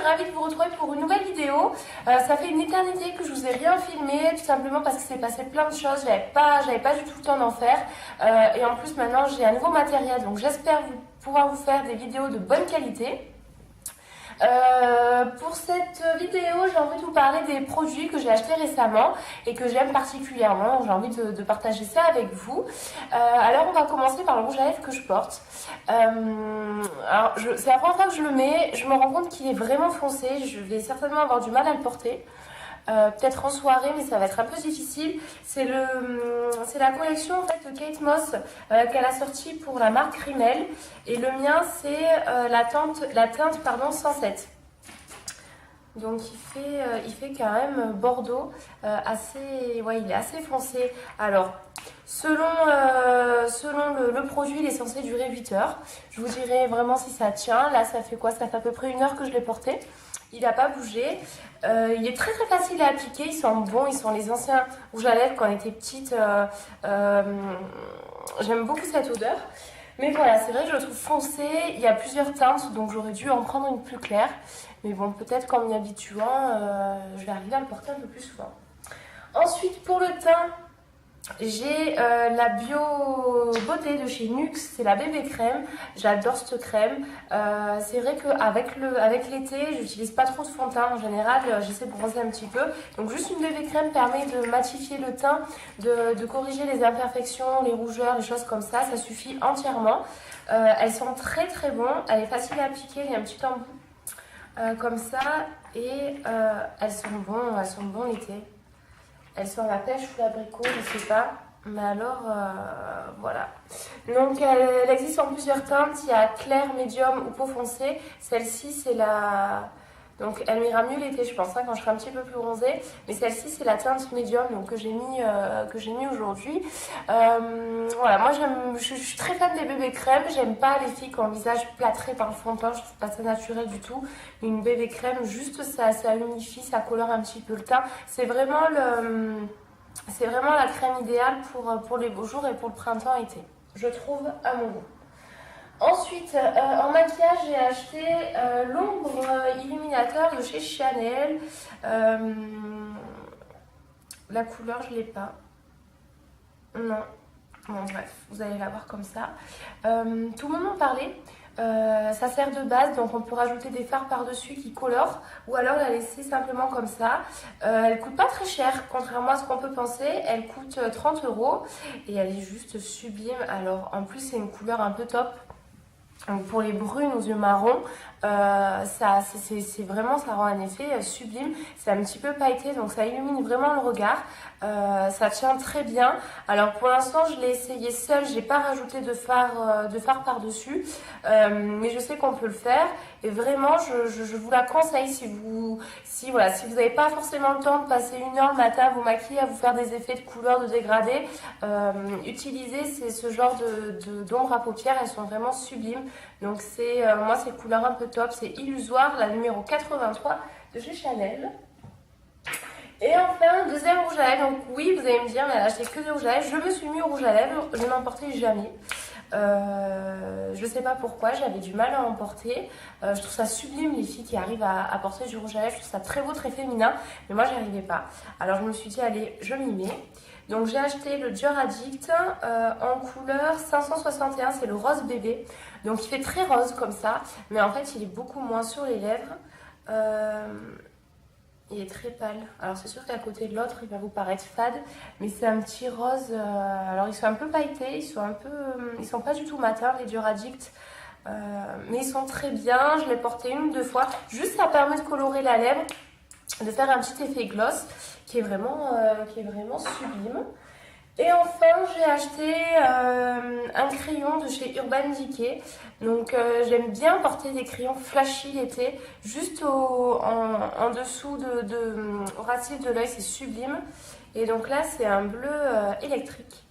ravie de vous retrouver pour une nouvelle vidéo. Ça fait une éternité que je vous ai rien filmé, tout simplement parce qu'il s'est passé plein de choses. J'avais pas du tout le temps d'en faire. Et en plus maintenant j'ai un nouveau matériel, donc j'espère pouvoir vous faire des vidéos de bonne qualité. Pour cette vidéo, j'ai envie de vous parler des produits que j'ai achetés récemment et que j'aime particulièrement. J'ai envie de partager ça avec vous. Alors on va commencer par le rouge à lèvres que je porte. C'est la première fois que je le mets. Je me rends compte qu'il est vraiment foncé. Je vais certainement avoir du mal à le porter. Peut-être en soirée, mais ça va être un peu difficile. C'est la collection en fait de Kate Moss qu'elle a sortie pour la marque Rimmel, et le mien c'est la teinte 107. Donc il fait quand même bordeaux, il est assez foncé. Alors selon le produit, il est censé durer 8 heures. Je vous dirai vraiment si ça tient. Là ça fait quoi? Ça fait à peu près 1 heure que je l'ai porté. Il n'a pas bougé. Il est très très facile à appliquer. Ils sont bons. Ils sont les anciens rouges à lèvres quand on était petite. J'aime beaucoup cette odeur. Mais voilà, c'est vrai que je le trouve foncé. Il y a plusieurs teintes, donc j'aurais dû en prendre une plus claire. Mais bon, peut-être qu'en m'y habituant, je vais arriver à le porter un peu plus souvent. Ensuite, pour le teint, j'ai la Bio Beauté de chez Nuxe, c'est la bébé crème. J'adore cette crème. C'est vrai qu'avec l'été, j'utilise pas trop de fond de teint. En général, j'essaie de bronzer un petit peu. Donc juste une bébé crème permet de matifier le teint, de corriger les imperfections, les rougeurs, les choses comme ça. Ça suffit entièrement. Elles sont très très bonnes. Elle est facile à appliquer. Il y a un petit embout comme ça. Et elles sont bonnes l'été. Elles sont à la pêche ou l'abricot, je sais pas. Mais alors, voilà. Donc, elle existe en plusieurs teintes. Il y a clair, médium ou peau foncée. Celle-ci, c'est la... Donc, elle m'ira mieux l'été, je pense, hein, quand je serai un petit peu plus bronzée. Mais celle-ci, c'est la teinte médium, donc que j'ai mis aujourd'hui. Voilà, moi, je suis très fan des bébés crèmes. J'aime pas les filles qui ont le visage plâtré par le fond de teint. Je trouve pas ça naturel du tout. Une bébé crème, juste ça unifie, ça colore un petit peu le teint. C'est vraiment la crème idéale pour les beaux jours et pour le printemps-été. Je trouve à mon goût. Ensuite, en maquillage, j'ai acheté l'ombre illuminateur de chez Chanel. La couleur, je l'ai pas. Non. Bon, bref, vous allez la voir comme ça. Tout le monde m'en parlait. Ça sert de base, donc on peut rajouter des fards par-dessus qui colorent, ou alors la laisser simplement comme ça. Elle coûte pas très cher, contrairement à ce qu'on peut penser. Elle coûte 30 € et elle est juste sublime. Alors en plus c'est une couleur un peu top. Donc pour les brunes aux yeux marrons, c'est vraiment, ça rend un effet sublime. C'est un petit peu pailleté, donc ça illumine vraiment le regard. Ça tient très bien. Alors pour l'instant, je l'ai essayé seule. J'ai pas rajouté de fard par-dessus, mais je sais qu'on peut le faire. Et vraiment, je vous la conseille si vous n'avez pas forcément le temps de passer 1 heure le matin à vous maquiller, à vous faire des effets de couleur, de dégradé. Utilisez ce genre d'ombre à paupières. Elles sont vraiment sublimes. Donc moi c'est couleur un peu top, c'est Illusoire, la numéro 83 de chez Chanel. Et enfin, deuxième rouge à lèvres. Donc oui, vous allez me dire, mais elle a acheté que des rouges à lèvres. Je me suis mis au rouge à lèvres, je n'en portais jamais. Je sais pas pourquoi, j'avais du mal à en porter. Je trouve ça sublime les filles qui arrivent à porter du rouge à lèvres. Je trouve ça très beau, très féminin, mais moi j'y arrivais pas. Alors je me suis dit allez, je m'y mets. Donc j'ai acheté le Dior Addict en couleur 561, c'est le rose bébé. Donc il fait très rose comme ça, mais en fait il est beaucoup moins sur les lèvres. Il est très pâle. Alors c'est sûr qu'à côté de l'autre il va vous paraître fade, mais c'est un petit rose. Alors ils sont un peu pailletés, ils sont pas du tout matins les Dior Addict. Mais ils sont très bien. Je l'ai porté 1 ou 2 fois. Juste ça permet de colorer la lèvre, de faire un petit effet gloss qui est vraiment sublime. Et enfin j'ai acheté un crayon de chez Urban Decay. Donc j'aime bien porter des crayons flashy l'été, juste en dessous au racine de l'œil, c'est sublime. Et donc là c'est un bleu électrique,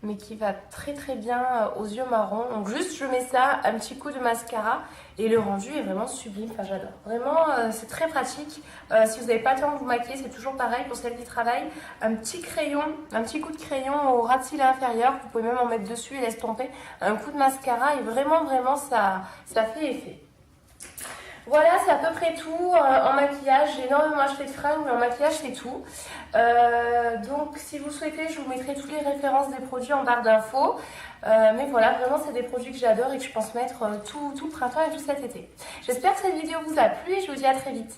mais qui va très très bien aux yeux marrons. Donc juste je mets ça, un petit coup de mascara et le rendu est vraiment sublime. Enfin j'adore. Vraiment c'est très pratique. Si vous n'avez pas le temps de vous maquiller, c'est toujours pareil pour celles qui travaillent. Un petit coup de crayon au ras de cils inférieur. Vous pouvez même en mettre dessus et l'estomper. Un coup de mascara et vraiment ça fait effet. Voilà, c'est à peu près tout en maquillage. J'ai énormément acheté de fringues, mais en maquillage, c'est tout. Donc, si vous souhaitez, je vous mettrai toutes les références des produits en barre d'infos. Mais voilà, vraiment, c'est des produits que j'adore et que je pense mettre tout le printemps et tout cet été. J'espère que cette vidéo vous a plu et je vous dis à très vite.